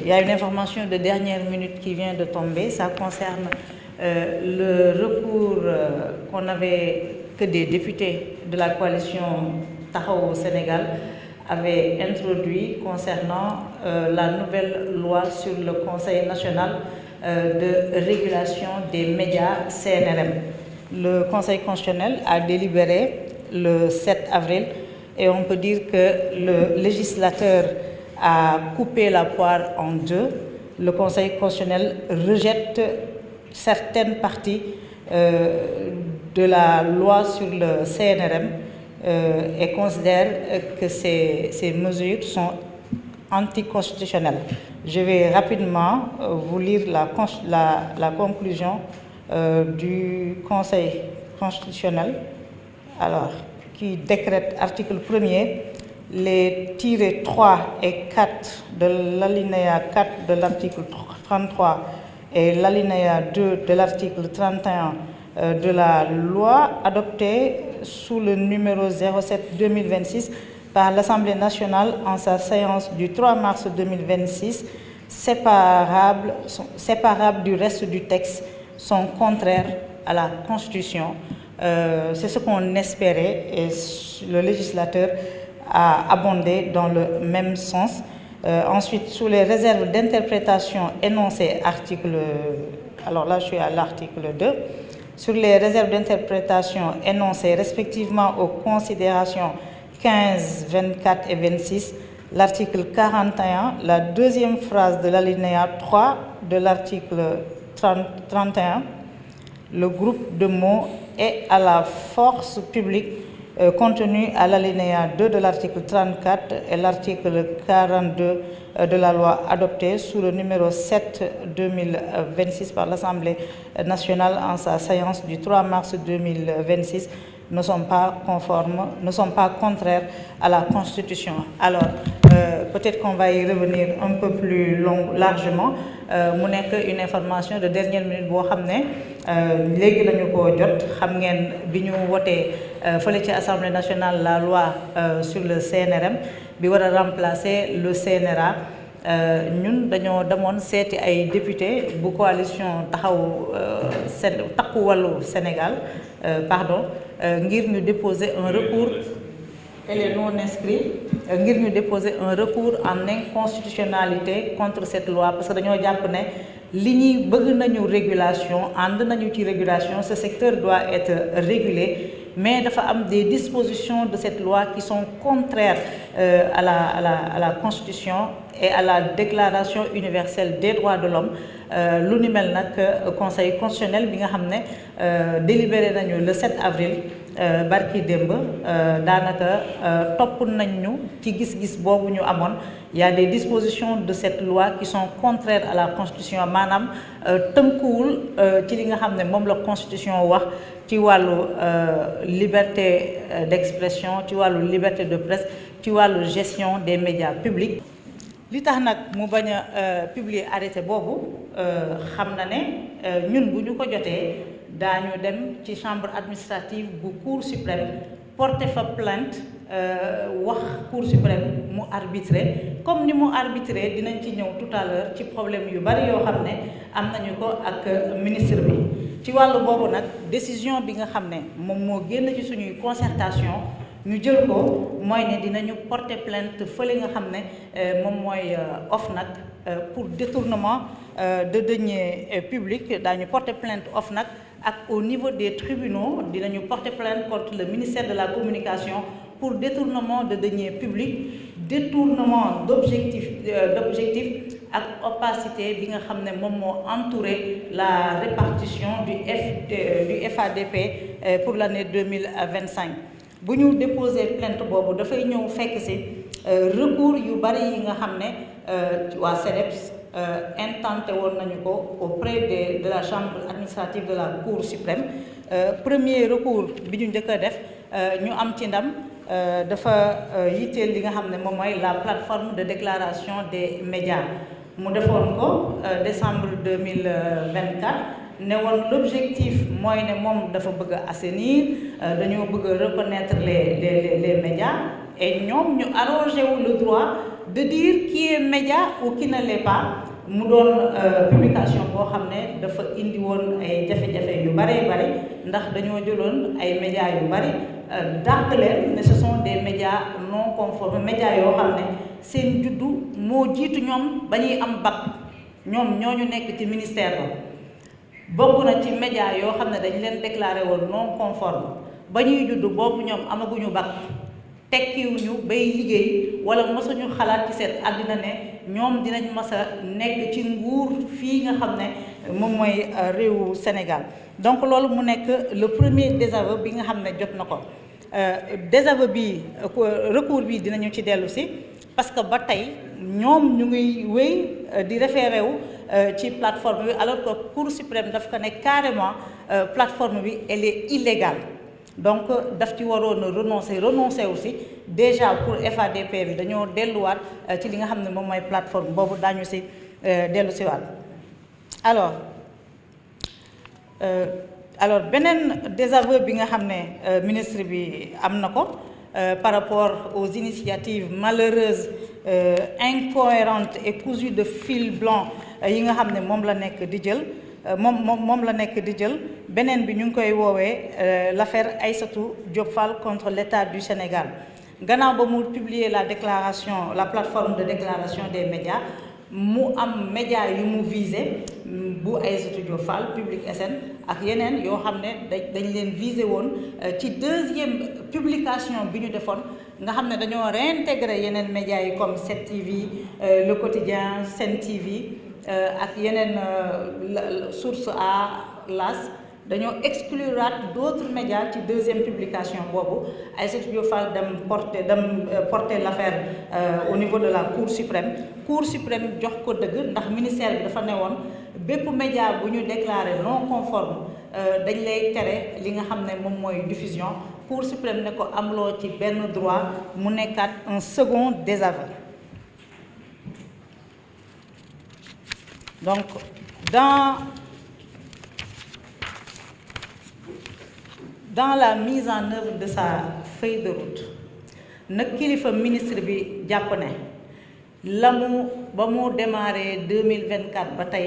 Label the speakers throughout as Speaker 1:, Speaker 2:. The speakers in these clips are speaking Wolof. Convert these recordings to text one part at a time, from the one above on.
Speaker 1: Il y a une information de dernière minute qui vient de tomber. Ça concerne le recours que des députés de la coalition Taxawu Sénégal avaient introduit concernant la nouvelle loi sur le Conseil national de régulation des médias CNRM. Le Conseil constitutionnel a délibéré le 7 avril et on peut dire que le législateur a coupé la poire en deux. Le Conseil constitutionnel rejette certaines parties de la loi sur le CNRM et considère que ces mesures sont anticonstitutionnelles. Je vais rapidement vous lire la conclusion du Conseil constitutionnel, qui décrète, article 1er, les tirés 3 et 4 de l'alinéa 4 de l'article 33 et l'alinéa 2 de l'article 31 de la loi adoptée sous le numéro 07-2026 par l'Assemblée nationale en sa séance du 3 mars 2026, séparables du reste du texte, sont contraires à la Constitution. C'est ce qu'on espérait et le législateur a abondé dans le même sens. Ensuite, sous les réserves d'interprétation énoncées je suis à l'article 2, sur les réserves d'interprétation énoncées respectivement aux considérations 15, 24 et 26, l'article 41, la deuxième phrase de l'alinéa 3 de l'article 31, le groupe de mots et à la force publique contenu à l'alinéa 2 de l'article 34 et l'article 42 de la loi adoptée sous le numéro 7-2026 par l'Assemblée nationale en sa séance du 3 mars 2026 ne sont pas contraires à la Constitution. Alors, peut-être qu'on va y revenir un peu plus largement. Mu nekk une information de dernière minute boo xam ne léegi lañu ko jot xam ngeen bi ñu wotee fële ci Assemblée nationale la loi sur le CNRM bi war a remplacer le CNRA. Ñun dañoo demoon seeti ay député bu coalition Takku Wallu Sénégal ngir ñu déposer un recours et les non inscrits ngir ñu déposer un recours en inconstitutionnalité contre cette loi parce que dañoo jàpp ne li ñuy bëgg nañu régulation ànd nañu ci régulation, ce secteur doit être régulé, mais dafa am des dispositions de cette loi qui sont contraires à la Constitution et à la Déclaration universelle des droits de l'homme. Lu ni mel nag Conseil constitutionnel bi nga xam ne délibéré nañu le 7 avril barki démb daanaka topp nañ ñu ci gis-gis boobu ñu amoon. Il y a des dispositions de cette loi qui sont contraires à la Constitution maanaam tënkuwul ci li nga xam ne moom la Constitution wax ci wàllu liberté d'expression, ci wàllu liberté de presse, ci wàllu gestion des médias publics. Li tax nag mu bañ a publier arrêté boobu xam na ne ñun bu ñu ko jotee daañu dem ci chambre administrative bu Cour suprême porter fa plainte wax Cour suprême mu arbitrer comme ni mu arbitrer dinañ ci ñëw tout à l'heure ci problème yu bari yoo xam ne am nañu ko ak ministre bi. Ci wàllu boobu nag décision bi nga xam ne moom moo génn ci suñuy concertation ñu jël ko mooy ne dinañu porter plainte fële nga xam ne moom mooy OFNAC pour détournement de deniers publics. Daañu porter plainte OFNAC ak au niveau des tribunaux dinañu porter plainte contre le ministère de la Communication pour détournement de deniers publics, détournement d'objectifs ak opacité bi nga xam ne moom moo entouré la répartition du FADP pour l'année 2025. Bu ñu déposer plainte boobu dafay ñëw fekk ci recours yu bari yi nga xam ne waa CDEPS intenté woon nañu ko auprès de la chambre administrative de la Cour suprême. Premier recours bi ñu njëkk a def ñu am ci ndam dafa yitteel li nga xam ne moom mooy la plateforme de déclaration des médias. Mu defoon ko décembre 2024 ne woon l'objectif mooy ne moom dafa bëgg a assainir dañoo bëgg a reconnaître les médias et ñoom ñu arrogé wu le droit de dire qui est média ou qui ne l'est pas mu doon publication boo xam ne dafa indi woon ay jafe-jafe yu bare ndax dañoo jëloon ay médias yu bari dàq leen ne ce sont des médias non conformes médias yoo xam ne seen juddu moo jiitu ñoom ba ñuy am bac ñoom ñooñu nekk ci ministère ba bokk na ci médias yoo xam ne dañ leen déclaré woon non conforme ba ñuy juddu boobu ñoom amaguñu bac tekkiwuñu bay liggéey wala mësuñu xalaat ci seen àddina ne ñoom dinañ mës a nekk ci nguur fii nga xam ne moom mooy réewu Sénégal donc loolu mu nekk le premier désaveu bi nga xam ne jot na ko désaveu bi recours bi dinañu ci dellu si parce que ba tey ñoom ñu ngi wéy di référé wu ci plateforme bi alors que Cour suprême daf ko ne carrément plateforme bi elle est illégale donc daf ci waroon a renoncer aussi déjà pour FADP bi dañoo delluwaat ci li nga xam ne moom mooy plateforme boobu daañu si dellu si waat alors beneen désaveu bi nga xam ne ministre bi am na ko par rapport aux initiatives malheureuses incohérentes et cousues de fil blanc yi nga xam ne moom la nekk di jël moom la nekk di jël beneen bi ñu ngi koy woowee l'affaire Aïssatou Diop Fall contre l'État du Sénégal gannaaw ba mu publier la plateforme de déclaration des médias mu am médias yu mu visé bu Aïssatou Diop Fall Public SN ak yeneen yoo xam ne dañ leen visé woon ci deuxième publication bi ñu defoon nga xam ne dañoo réintégré yeneen médias yi comme 7TV Le Quotidien Sen TV ak yeneen Source A L'As dañoo excluraat d'autres médias ci deuxième publication boobu Aïssatou Diop Fall dem porter l'affaire au niveau de la Cour suprême jox ko dëgg ndax ministère bi dafa newoon bépp média bu ñu déclaré non conforme dañ lay tere li nga xam ne moom mooy diffusion Cour suprême ne ko amloo ci benn droit mu nekkaat un second désaveu. Donc dans la mise en œuvre de sa feuille de route nag kilifa ministre bi jàpp ne ba mu démarré 2024 ba tey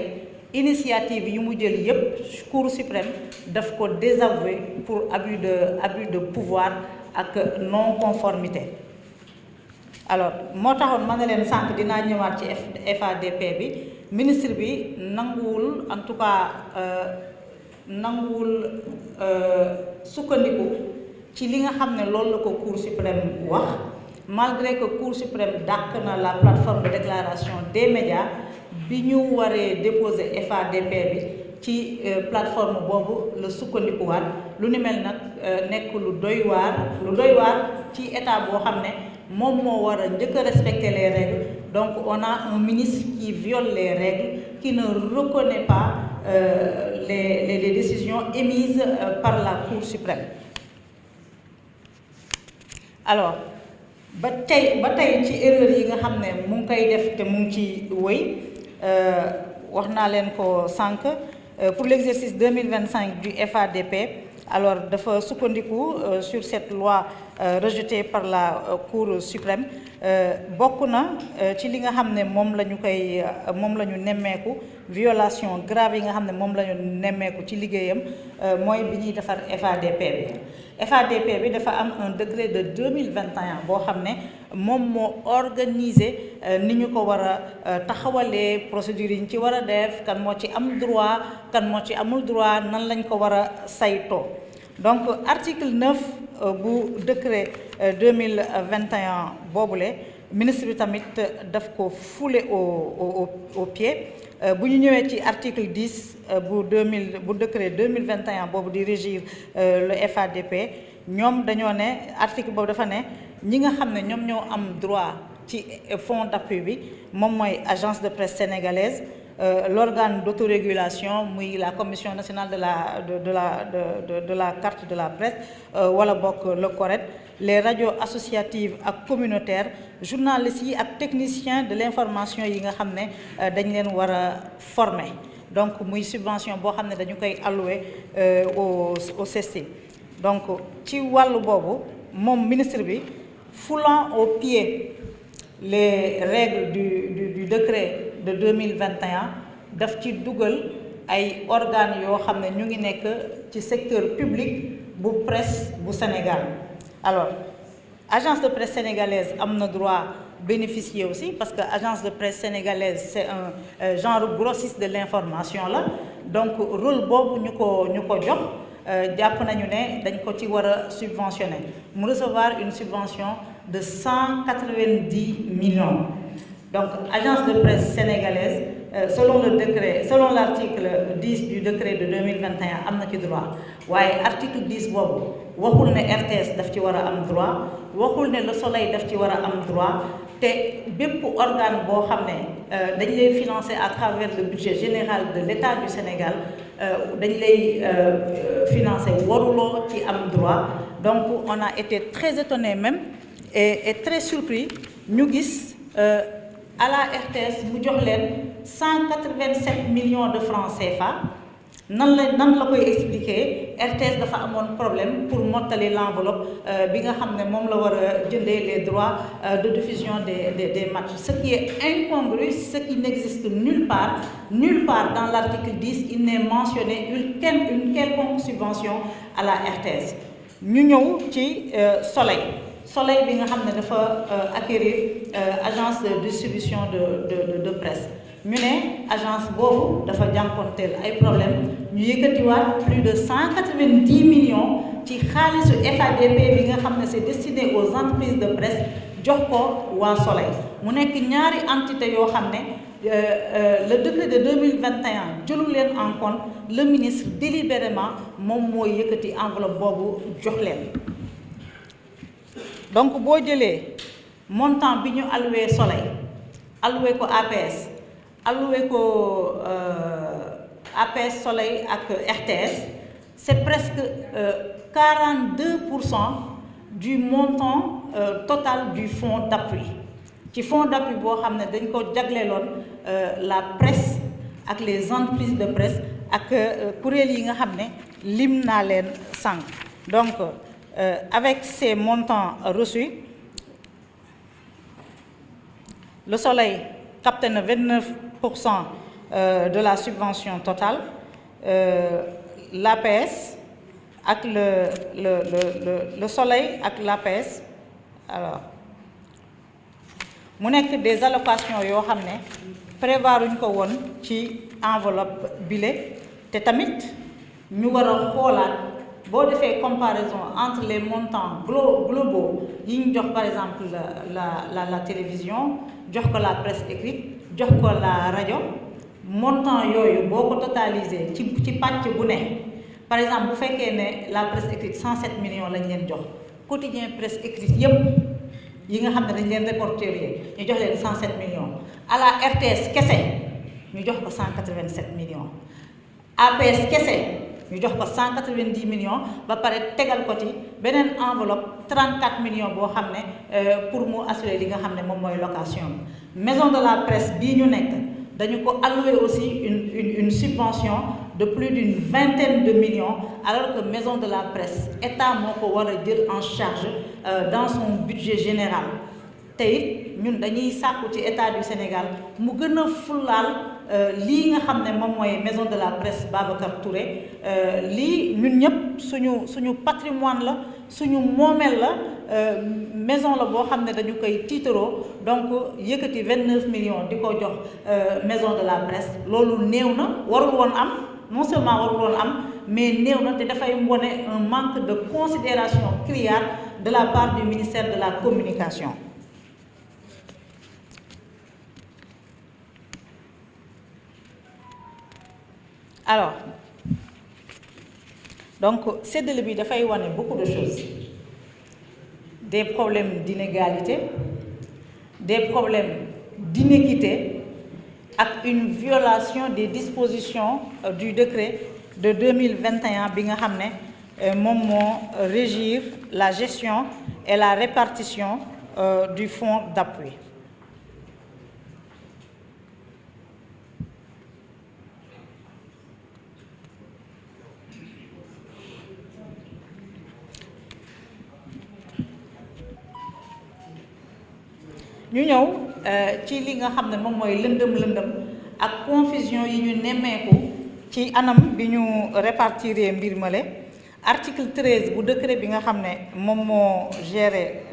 Speaker 1: initiative yu mu jël yépp Cour suprême daf ko désavouer pour abus de pouvoir ak non conformité. Alors moo taxoon ma ne leen sànq dinaa ñëwaat ci FADP bi ministre bi nanguwul en tout cas nanguwul sukkandiku ci li nga xam ne loolu la ko Cour suprême wax malgré que Cour suprême dàq na la plateforme de déclaration des médias bi ñu waree déposer FADP bi ci plateforme boobu la sukkandikuwaat lu ni mel nag nekk lu doy waar ci état boo xam ne moom moo war a njëkk a respecter les règles donc on a un ministre qui viole les règles qui ne reconnaît pas les décisions émises par la Cour suprême. Alors ba tey ci erreur yi nga xam ne mu ngi koy def te mu ngi ci wëy wax naa leen ko sànq pour l'exercice 2025 du FADP alors dafa sukkandiku sur cette loi rejetée par la Cour suprême bokk na ci li nga xam ne moom la ñu nemmeeku violation grave yi nga xam ne moom la ñu nemmeeku ci liggéeyam mooy bi ñuy defar FADP bi dafa am un décret de 2021 boo xam ne moom moo organisé ni ñu ko war a taxawalee procédures yi ñu ci war a def kan moo ci am droit kan moo ci amul droit nan lañ ko war a saytoo donc article 9 bu décret 2021 boobule ministre bi tamit daf ko foulé au pied bu ñu ñëwee ci article 10 bu décret 2021 boobu di régir le FADP ñoom dañoo ne article boobu dafa ne ñi nga xam ne ñoom ñoo am droit ci fonds d'appui bi moom mooy agence de presse sénégalaise l'organe d'autorégulation muy la commission nationale de la carte de la presse wala bokk le CORED les radios associatives ak communautaires journalistes yi ak techniciens de l'information yi nga xam ne dañ leen war a former donc muy subvention boo xam ne dañu koy allouer au CESTI donc ci wàllu boobu moom ministre bi foulant au pied les règles du décret de 2021 daf ci dugal ay organes yoo xam ne ñu ngi nekk ci secteur public bu presse bu Sénégal. Alors agence de presse sénégalaise am na droit bénéficier aussi parce que agence de presse sénégalaise c'est un genre grossiste de l'information là, donc rôle boobu ñu ko jox jàpp nañu ne dañ ko ci war a subventionner mu recevoir une subvention de 190 millions. Donc agence de presse sénégalaise selon l'article 10 du décret de 2021 am na ci droit waaye article 10 boobu waxul ne RTS daf ci war a am droit waxul ne Le Soleil daf ci war a am droit te bépp organe boo xam ne dañ lay financer à travers le budget général de l'État du Sénégal dañ lay financer waruloo ci am droit. Donc on a été très étonnés même et très surpris ñu gis à la RTS mu jox leen 187 millions de francs CFA. nan la koy expliquer RTS dafa amoon problème pour mottali l'enveloppe bi nga xam ne moom la war a jëndee les droits de diffusion des matchs, ce qui est incongru, ce qui n'existe nulle part dans l'article 10 il n'est mentionné une quelconque subvention à la RTS. ñu ñëw ci Soleil bi nga xam ne dafa acquérir agence de distribution de presse. ñu ne agence boobu dafa jànkonteel ay problème ñu yëkkatiwaat plus de 190 millions ci xaalisu FADP bi nga xam ne c'est destiné aux entreprises de presse jox ko waa Soleil mu nekk ñaari entité yoo xam ne le décret de 2021 jëlu leen en compte le ministre délibérément moom mooy yëkkati enveloppe boobu jox leen. Donc boo jëlee montant bi ñu alloué Soleil alloué ko APS alloué ko APS Soleil ak RTS c'est presque 42% du montant total du fonds d'appui ci fonds d'appui boo xam ne dañ ko jagleeloon la presse ak les entreprises de presse ak kuréel yi nga xam ne lim naa leen sànq. Donc avec ces montants reçus Le Soleil capte na 29% de la subvention totale, l'APS ak le Soleil ak l'APS alors mu nekk des allocations yoo xam ne prévoiruñ ko woon ci enveloppe bile te tamit ñu war a xoolaat boo defee comparaison entre les montants globaux yi ñu jox par exemple la télévision jox ko la presse écrite jox ko la rajo montant yooyu boo ko totalisé ci pàcc bu ne par exemple bu fekkee ne la presse écrite 107 millions lañ leen jox quotidien presse écrite yépp yi nga xam ne dañ leen répertorier ñu jox leen 107 millions à la RTS kese ñu jox ko 187 millions APS kese ñu jox ko 190 millions ba pare tegal ko ci beneen enveloppe 34 millions boo xam ne pour mu assurer li nga xam ne moom mooy location maison de la presse bii ñu nekk dañu ko allouer aussi une subvention de plus d'une vingtaine de millions alors que maison de la presse état moo ko war a jël en charge dans son budget général te it ñun dañuy sàkku ci état du Sénégal mu gën a fulaal lii nga xam ne moom mooy maison de la presse Babacar Touré lii ñun ñëpp suñu patrimoine la suñu moomeel la maison la boo xam ne dañu koy tiitaroo donc yëkkati 29 millions di ko jox maison de la presse loolu néew na warul woon am non seulement warul woon am mais néew na te dafay wone un manque de considération criard de la part du ministère de la communication. Alors donc séddale bi dafay wane beaucoup de choses des problèmes d'inégalité des problèmes d'inéquité ak une violation des dispositions du décret de 2021 bi nga xam ne moom moo régir la gestion et la répartition du fonds d'appui. ñu ñëw ci li nga xam ne moom mooy lëndëm ak confusion yi ñu nemmeeku ci anam bi ñu répartir mbir male article 13 bu décret bi nga xam ne moom moo gérer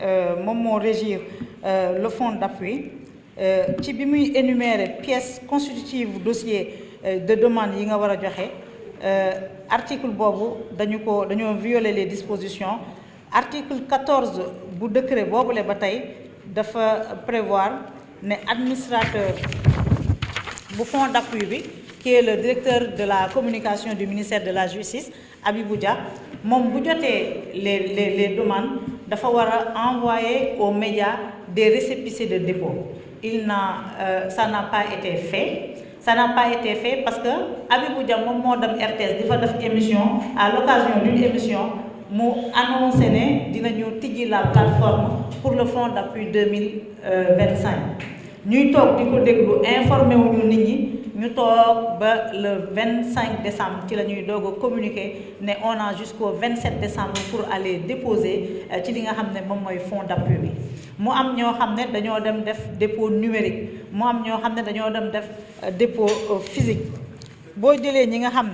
Speaker 1: moom moo régir le fonds d'appui ci bi muy énumérer pièces constitutives dossier de demande yi nga war a joxe article boobu dañoo violer les dispositions article 14 bu décret boobule ba tey dafa prévoir ne administrateur bu fonds d'appui bi qui est le directeur de la communication du ministère de la justice Abibou Dia moom bu jotee les demandes dafa war a envoyer aux médias des récépissés de dépôt ça n'a pas été fait. Ça n'a pas été fait parce que Abibou Dia moom moo dem RTS di fa def émission à l'occasion d'une émission mu annoncé ne dinañu tijji la plateforme pour le fonds d'appui 2025 ñuy toog di ko déglu informé wuñu nit ñi ñu toog ba le 25 décembre ci la ñuy doog a communiquer ne on a jusqu'au 27 décembre pour aller déposer ci li nga xam ne moom mooy fonds d'appui bi mu am ñoo xam ne dañoo dem def dépôt numérique mu am ñoo xam ne dañoo dem def dépôt physique boo jëlee ñi nga xam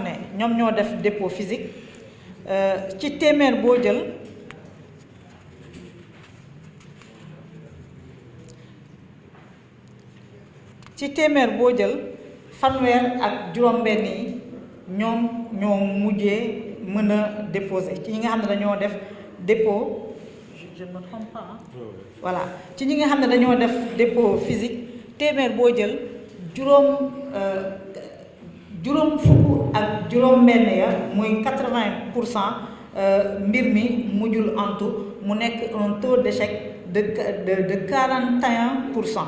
Speaker 1: ne ñoom ñoo def dépôt physique ci téeméer boo jël fanweer ak juróom-benn yi ñoom ñoo mujjee mën a déposer ci ñi nga xam ne dañoo def dépôt je ne me trompe pas voilà ci ñi nga xam ne dañoo def dépôt physique téeméer boo jël juróom fukk ak juróom-benn ya muy 80% mbir mi mujjul antu mu nekk un taux d'échec de 41%.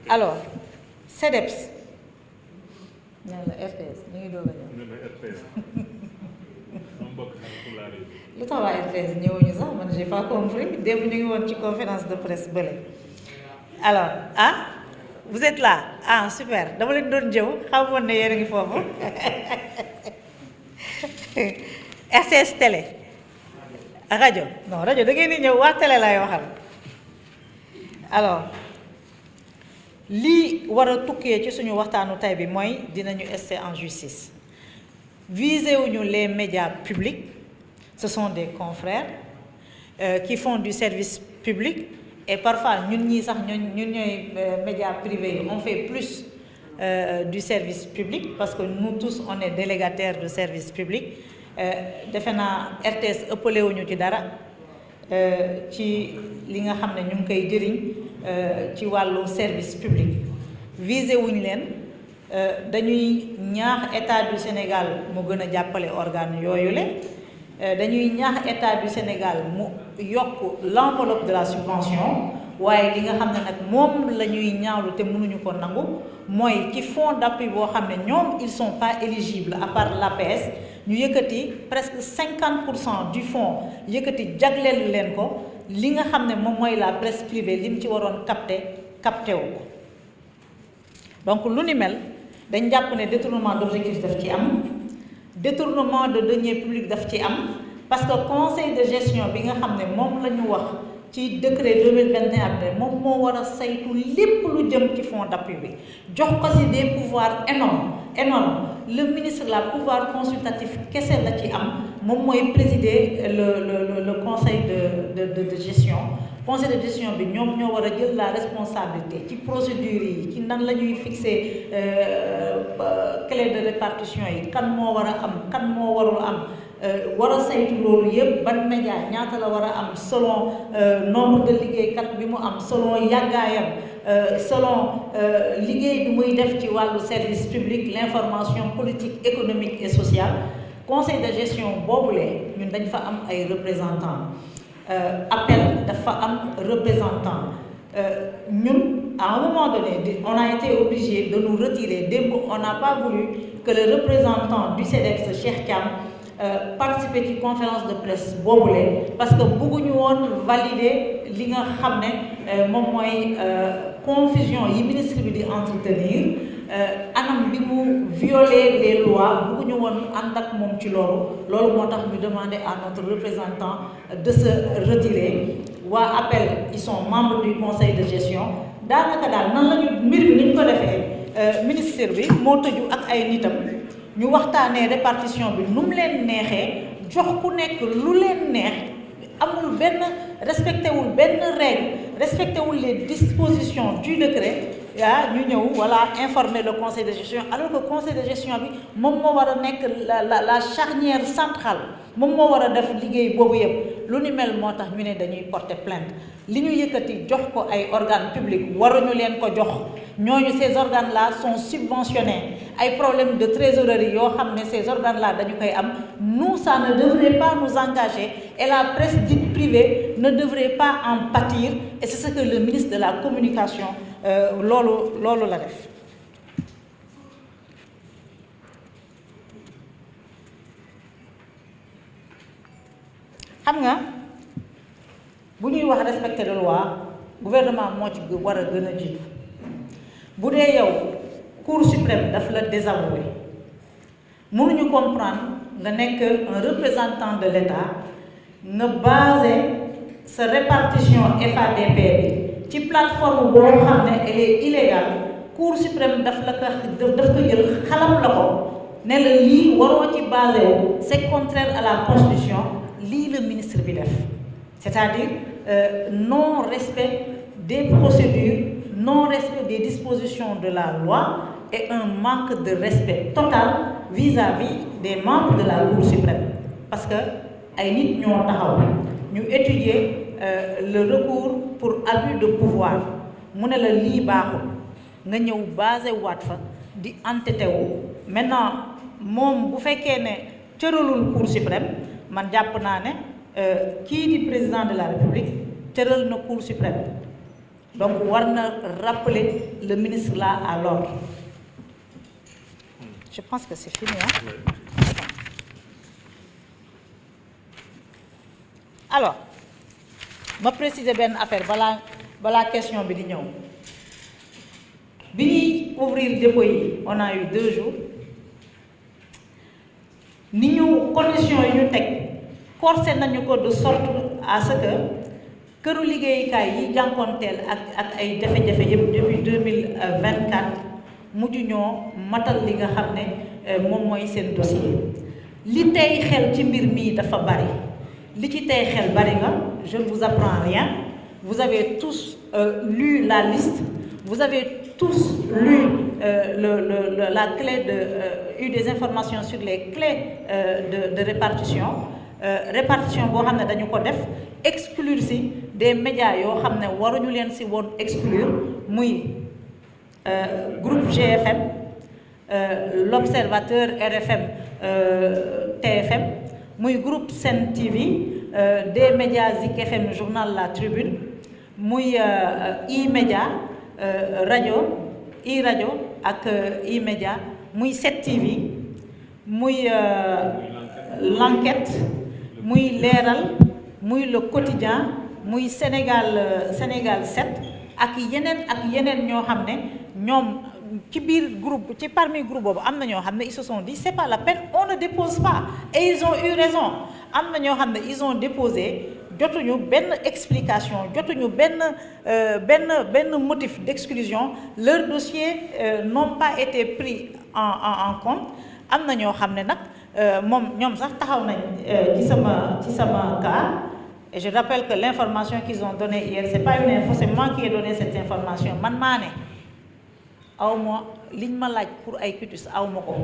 Speaker 1: Alors CDEPS ñaan la RTS ñu ngi doog a ñëw lu tax waa RTS ñëwuñu sax man j'ai pas compris démb ñu ngi woon ci conférence de presse bële alors vous êtes là super dama leen doon jëw xamoon ne yéen a ngi foofu RTS télé rajo non rajo da ngeen di ñëw waa télé lay waxal alors lii war a tukkee ci suñu waxtaanu tay bi mooy dinañu ester en justice viser wuñu les médias publics ce sont des confrères qui font du service public et parfois ñun ñii sax ñun ñooy médias privés yi on fait plus du service public parce que nous tous on est délégataires de service public defe naa RTS ëppale wuñu ci dara ci li nga xam ne ñu ngi koy jëriñ ci wàllu service public visé wuñ leen dañuy ñaax état du Sénégal mu gën a jàppale organe yooyu le dañuy ñaax état du Sénégal mu yokk l'enveloppe de la subvention waaye li nga xam ne nag moom la ñuy ñaawlu te mënuñu ko nangu mooy ci fonds d'appui boo xam ne ñoom ils sont pas éligibles à part l'APS ñu yëkkati presque 50% du fonds yëkkati jagleel leen ko li nga xam ne moom mooy la presse privée li mu ci waroon capté wu ko donc lu ni mel dañ jàpp ne détournement d'objectif daf ci am détournement de deniers publics daf ci am parce que conseil de gestion bi nga xam ne moom la ñu wax ci décret 2021 bi moom moo war a saytu lépp lu jëm ci fonds d'appui bi jox ko ci des pouvoirs énormes le ministre la pouvoir consultatif kese la ci am moom mooy présider le conseil de gestion conseil de gestion bi ñoom ñoo war a jël la responsabilité ci procédures yi ci nan la ñuy fixer clé de répartition yi kan moo war a am kan moo warul am war a saytu loolu yëpp ban média ñaata la war a am selon nombre de liggéeykat bi mu am selon yàggaayam selon liggéey bi muy def ci wàllu service public l'information politique économique et sociale conseil de gestion boobule ñun dañ fa am ay représentants appel dafa am représentant ñun à un moment donné on a été obligé de nous retirer démb on n'a pas voulu que le représentant du CDEPS Cheikh Thiam participer ci conférence de presse boobule parce que bëgguñu woon valider li nga xam ne moom mooy confusion yi ministre bi di entretenir anam bi mu violer les lois bëgguñu woon ànd ak moom ci loolu moo tax ñu demander à notre représentant de se retirer. waa appel ils sont membres du conseil de gestion daanaka daal nan lañu mbir bi ni ñu ko defee ministère bi moo tëju ak ay nitam ñu waxtaanee répartition bi nu mu leen neexee jox ku nekk lu leen neex amul benn respecté wul benn règle respecté wul les dispositions du décret ñu ñëw voilà informer le conseil de gestion alors que conseil de gestion bi moom moo war a nekk la charnière centrale moom moo war a def liggéey boobu yëpp lu ni mel moo tax ñu ne dañuy porter plainte li ñu yëkkati jox ko ay organes publics waruñu leen ko jox ñooñu ces organes là sont subventionnés ay problèmes de trésorerie yoo xam ne ces organes là dañu koy am nous ça ne devrait pas nous engager et la presse dite privée ne devrait pas en pâtir et c'est ce que le ministre de la communication loolu la def. xam nga bu ñuy wax respecter la loi gouvernement moo ci war a gën a jiitu bu dee yow cour suprême daf la désavoué mënuñu comprendre nga nekk un représentant de l'État nga basé sa répartition FADP bi ci plateforme boo xam ne elle est illégale cour suprême daf ko jël xalam la ko ne la lii waroo ci basé wu c'est contraire à la constitution lii le ministre bi def c'est-à-dire non respect des procédures non respect des dispositions de la loi et un manque de respect total vis-à-vis des membres de la Cour suprême parce que ay nit ñoo taxaw ñu étudier le recours pour abus de pouvoir mu ne la lii baaxul nga ñëw basé waat fa di entêté wu maintenant moom bu fekkee ne cëralul Cour suprême man jàpp naa ne kii di président de la République cëral na Cour suprême donc war na rappeler le ministre là à l'ordre. Je pense que c'est fini hein? Alors ma préciser benn affaire balaa question bi di ñëw bi ñuy ouvrir dépôt yi on a eu 2 jours ni ñu conditions yi ñu teg corsé nañu ko de sorte à ce que këru liggéeyukaay yi jànkoonteel ak ay jafe-jafe yëpp depuis 2024 mujj ñoo matal li nga xam ne moom mooy seen dossier li tey xel ci mbir mii dafa bari li ci tey xel bari nga je ne vous apprends rien vous avez tous lu la liste vous avez tous lu la clé eu des informations sur les clés de répartition répartition boo xam ne dañu ko def exclure si des médias yoo xam ne waruñu leen si woon exclure muy groupe GFM l'Observateur RFM TFM muy groupe Sen TV des médias Zik FM journal La Tribune muy E-Média rajo i-rajo ak E-Média muy 7TV muy l'enquête muy leeral muy le quotidien muy Sénégal 7 ak yeneen ñoo xam ne ñoom ci biir groupe ci parmi groupe boobu am na ñoo xam ne ils se sont dit c'est pas la peine on ne dépose pas et ils ont eu raison am na ñoo xam ne ils ont déposé jotuñu benn explication jotuñu benn motif d'exclusion leur dossier n'ont pas été pris en compte am na ñoo xam ne nag ñoom sax taxaw nañ ci sama cas et je rappelle que l'information qu'ils ont donnée hier c'est pas une info c'est moi qui ai donné cette information man maa ne aw ma liñ ma laaj pour ay cutis aw ma ko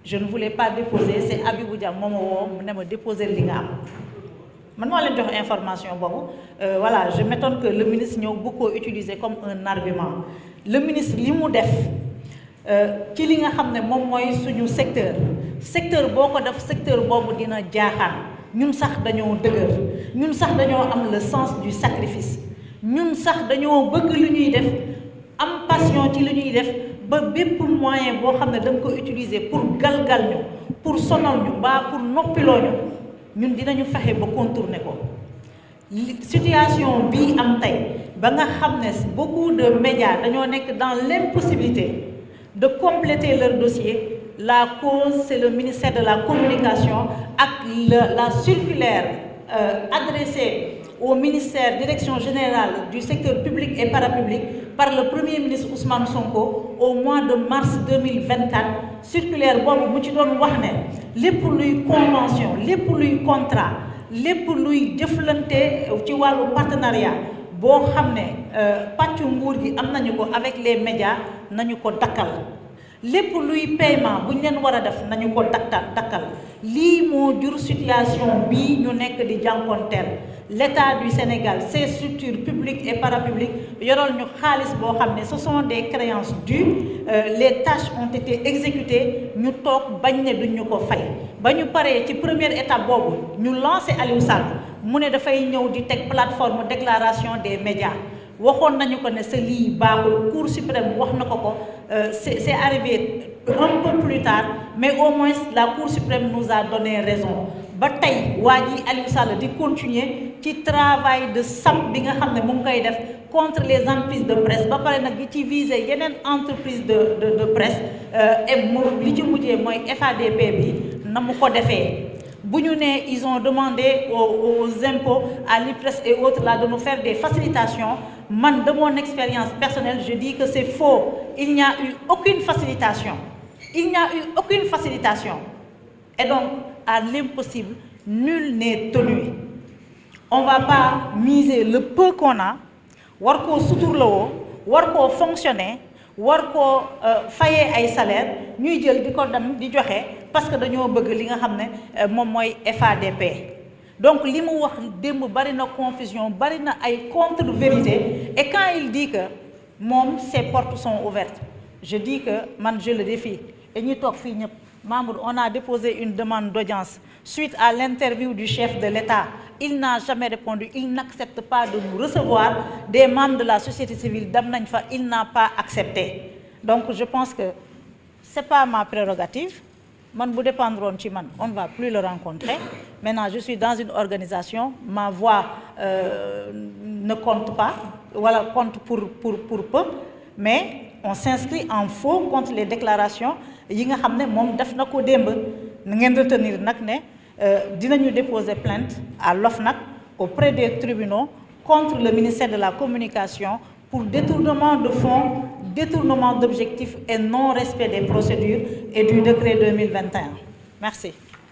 Speaker 1: je ne voulais pas déposer c'est Abibou Dia moo ma woo mu ne ma déposer li nga am man moo leen jox information boobu voilà je m'étonne que le ministre ñëw bu ko utiliser comme un argument le ministre li mu def ci li nga xam ne moom mooy suñu secteur boo ko def secteur boobu dina jaaxaan ñun sax dañoo dëgër ñun sax dañoo am le sens du sacrifice ñun sax dañoo bëgg lu ñuy def am passion ci lu ñuy def ba bépp moyen boo xam ne da nga ko utiliser pour galgal ñu pour sonal ñu mbaa pour noppiloo ñu ñun dinañu fexe ba contourner ko situation bii am tey ba nga xam ne beaucoup de médias dañoo nekk dans l'impossibilité de compléter leur dossier. La cause, c'est le ministère de la Communication avec la circulaire adressée au ministère Direction générale du secteur public et parapublic par le Premier ministre Ousmane Sonko au mois de mars 2024. Circulaire boobu mu ci doon wax ne lépp luy convention lépp luy contrat lépp luy jëflante ci wàllu partenariat boo xam ne pàccu nguur gi am nañu ko avec les médias nañu ko dakkal lépp luy paiement bu ñu leen war a def nañu ko dakkal lii moo jur situation bii ñu nekk di jànkonteel l'État du Sénégal ses structures publiques et parapubliques yoral ñu xaalis boo xam ne ce sont des créances dues les tâches ont été exécutées ñu toog bañ ne duñ ñu ko fay ba ñu paree ci première étape boobu ñu lancé Aliou Sall mu ne dafay ñëw di teg plateforme déclaration des médias waxoon nañu ko ne sa lii baaxul Cour suprême wax na ko c'est arrivé un peu plus tard mais au moins la Cour suprême nous a donné raison ba tey waa ji Aliou Sall di continuer ci travail de sap bi nga xam ne mu ngi koy def contre les entreprises de presse ba pare nag di ci viser yeneen entreprise de presse et mu li ci mujjee mooy FADP bi na mu ko defee bu ñu nee ils ont demandé aux impôts à l'IPRES et autres là de nous faire des facilitations man de mon expérience personnelle je dis que c'est faux il n'y a eu aucune facilitation et donc à l'impossible nul n'est tenu on va pas miser le peu qu'on a war koo suturlawoo war koo fonctionner war koo fayee ay salaire ñuy jël di ko dem di joxe parce que dañoo bëgg li nga xam ne moom mooy FADP donc li mu wax démb bari na confusion bari na ay contre-vérité et quand il dit que moom ses portes sont ouvertes je dis que man je le défie et ñi toog fii ñëpp Mamour on a déposé une demande d'audience suite à l'interview du chef de l'État il n'a jamais répondu il n'accepte pas de nous recevoir des membres de la société civile dem nañ fa il n'a pas accepté donc je pense que c'est pas ma prérogative man bu dépendroon ci man on ne va plus le rencontrer maintenant je suis dans une organisation ma voix ne compte pas wala compte pour peu mais on s'inscrit en faux contre les déclarations yi nga xam ne moom def na ko démb na ngeen retenir nag ne dinañu déposer plainte à l'OFNAC auprès des tribunaux contre le ministère de la Communication pour détournement de fonds, détournement d'objectifs et non-respect des procédures et du décret 2021. Merci.